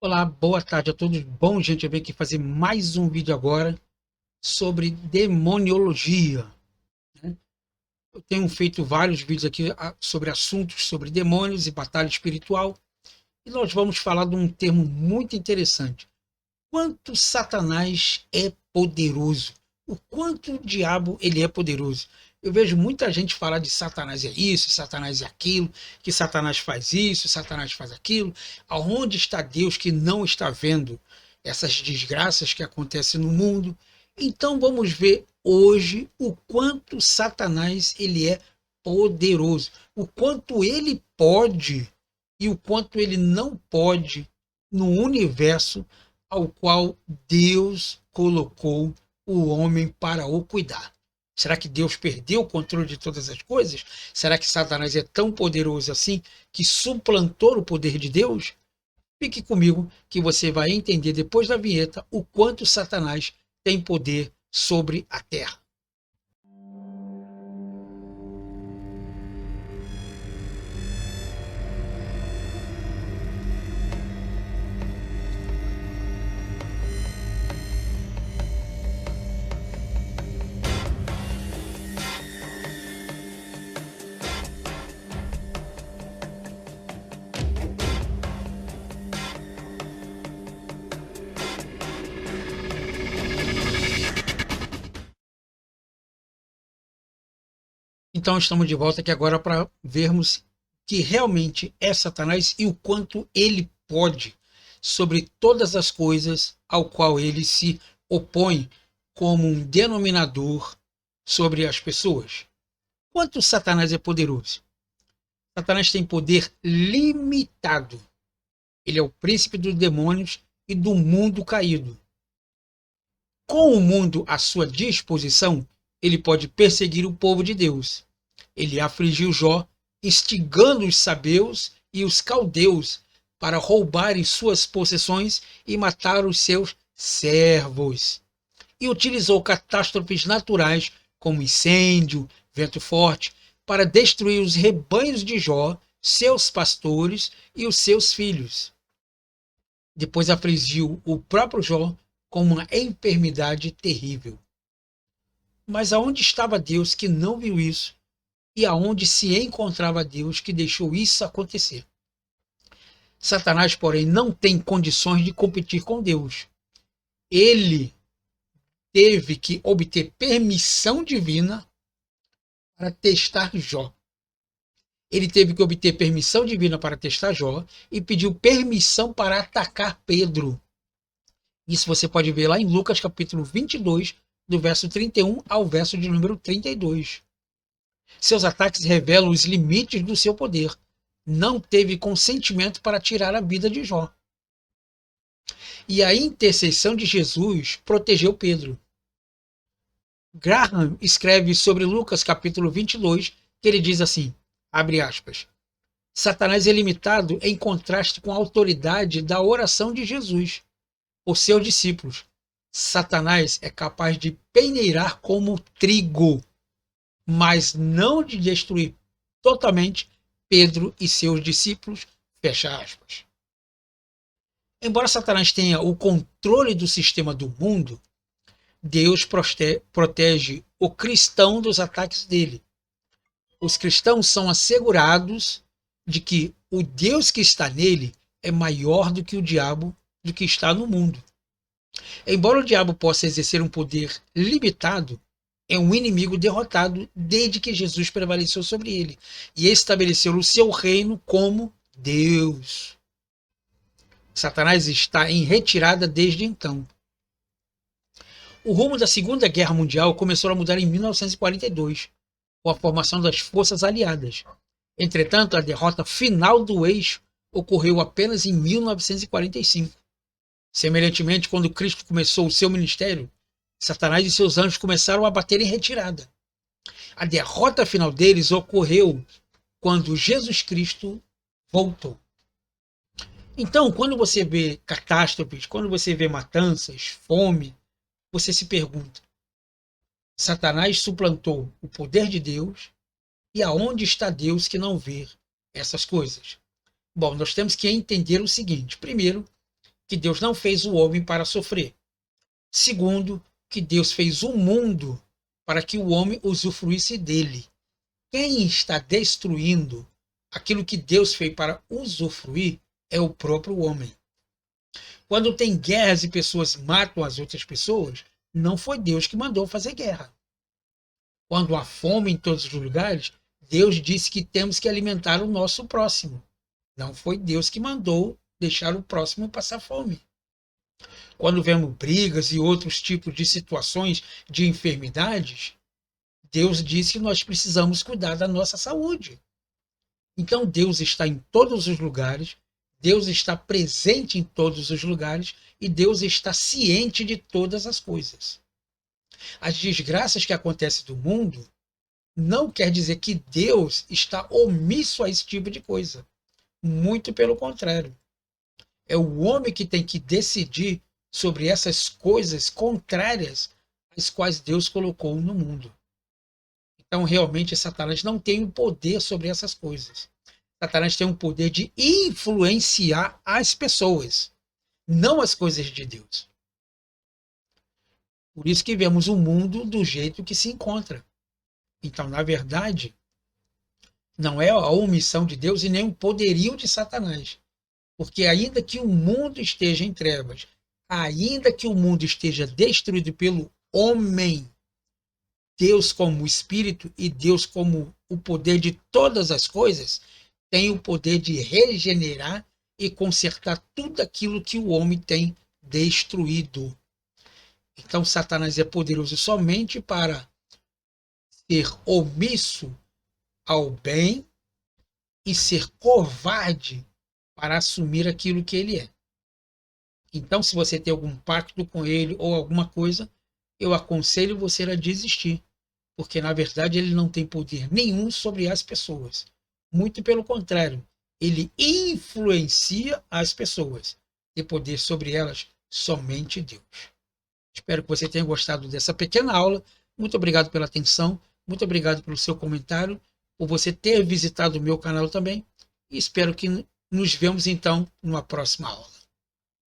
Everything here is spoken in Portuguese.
Olá, boa tarde a todos. Bom, gente, eu venho aqui fazer mais um vídeo agora sobre demoniologia, né? Eu tenho feito vários vídeos aqui sobre assuntos sobre demônios e batalha espiritual, e nós vamos falar de um termo muito interessante. Quanto Satanás é poderoso? O quanto o diabo ele é poderoso? Eu vejo muita gente falar de Satanás é isso, Satanás é aquilo, que Satanás faz isso, Satanás faz aquilo. Aonde está Deus que não está vendo essas desgraças que acontecem no mundo? Então vamos ver hoje o quanto Satanás ele é poderoso, o quanto ele pode e o quanto ele não pode no universo ao qual Deus colocou o homem para o cuidar. Será que Deus perdeu o controle de todas as coisas? Será que Satanás é tão poderoso assim que suplantou o poder de Deus? Fique comigo que você vai entender depois da vinheta o quanto Satanás tem poder sobre a terra. Então estamos de volta aqui agora para vermos que realmente é Satanás e o quanto ele pode sobre todas as coisas ao qual ele se opõe como um denominador sobre as pessoas. Quanto Satanás é poderoso? Satanás tem poder limitado. Ele é o príncipe dos demônios e do mundo caído. Com o mundo à sua disposição, ele pode perseguir o povo de Deus. Ele afligiu Jó, instigando os sabeus e os caldeus para roubarem suas possessões e matar os seus servos. E utilizou catástrofes naturais, como incêndio, vento forte, para destruir os rebanhos de Jó, seus pastores e os seus filhos. Depois afligiu o próprio Jó com uma enfermidade terrível. Mas aonde estava Deus que não viu isso? E aonde se encontrava Deus que deixou isso acontecer? Satanás, porém, não tem condições de competir com Deus. Ele teve que obter permissão divina para testar Jó. Ele teve que obter permissão divina para testar Jó e pediu permissão para atacar Pedro. Isso você pode ver lá em Lucas capítulo 22, do verso 31 ao verso de número 32. Seus ataques revelam os limites do seu poder. Não teve consentimento para tirar a vida de Jó. E a intercessão de Jesus protegeu Pedro. Graham escreve sobre Lucas capítulo 22, que ele diz assim, abre aspas, Satanás é limitado em contraste com a autoridade da oração de Jesus, por seus discípulos. Satanás é capaz de peneirar como trigo, mas não de destruir totalmente Pedro e seus discípulos, fecha aspas. Embora Satanás tenha o controle do sistema do mundo, Deus protege o cristão dos ataques dele. Os cristãos são assegurados de que o Deus que está nele é maior do que o diabo do que está no mundo. Embora o diabo possa exercer um poder limitado, é um inimigo derrotado desde que Jesus prevaleceu sobre ele e estabeleceu o seu reino como Deus. Satanás está em retirada desde então. O rumo da Segunda Guerra Mundial começou a mudar em 1942, com a formação das Forças Aliadas. Entretanto, a derrota final do eixo ocorreu apenas em 1945. Semelhantemente, quando Cristo começou o seu ministério, Satanás e seus anjos começaram a bater em retirada. A derrota final deles ocorreu quando Jesus Cristo voltou. Então, quando você vê catástrofes, quando você vê matanças, fome, você se pergunta: Satanás suplantou o poder de Deus e aonde está Deus que não vê essas coisas? Bom, nós temos que entender o seguinte: primeiro, que Deus não fez o homem para sofrer. Segundo, que Deus fez o mundo para que o homem usufruísse dele. Quem está destruindo aquilo que Deus fez para usufruir é o próprio homem. Quando tem guerras e pessoas matam as outras pessoas, não foi Deus que mandou fazer guerra. Quando há fome em todos os lugares, Deus disse que temos que alimentar o nosso próximo. Não foi Deus que mandou deixar o próximo passar fome. Quando vemos brigas e outros tipos de situações de enfermidades, Deus disse que nós precisamos cuidar da nossa saúde. Então Deus está em todos os lugares, Deus está presente em todos os lugares e Deus está ciente de todas as coisas. As desgraças que acontecem no mundo não quer dizer que Deus está omisso a esse tipo de coisa. Muito pelo contrário. É o homem que tem que decidir sobre essas coisas contrárias às quais Deus colocou no mundo. Então, realmente, Satanás não tem o poder sobre essas coisas. Satanás tem o poder de influenciar as pessoas, não as coisas de Deus. Por isso que vemos o mundo do jeito que se encontra. Então, na verdade, não é a omissão de Deus e nem o poderio de Satanás. Porque ainda que o mundo esteja em trevas, ainda que o mundo esteja destruído pelo homem, Deus como Espírito e Deus como o poder de todas as coisas, tem o poder de regenerar e consertar tudo aquilo que o homem tem destruído. Então, Satanás é poderoso somente para ser omisso ao bem e ser covarde para assumir aquilo que ele é. Então, se você tem algum pacto com ele ou alguma coisa, eu aconselho você a desistir, porque na verdade ele não tem poder nenhum sobre as pessoas. Muito pelo contrário, ele influencia as pessoas. Tem poder sobre elas somente Deus. Espero que você tenha gostado dessa pequena aula. Muito obrigado pela atenção, muito obrigado pelo seu comentário, por você ter visitado o meu canal também, e espero que nos vemos então numa próxima aula.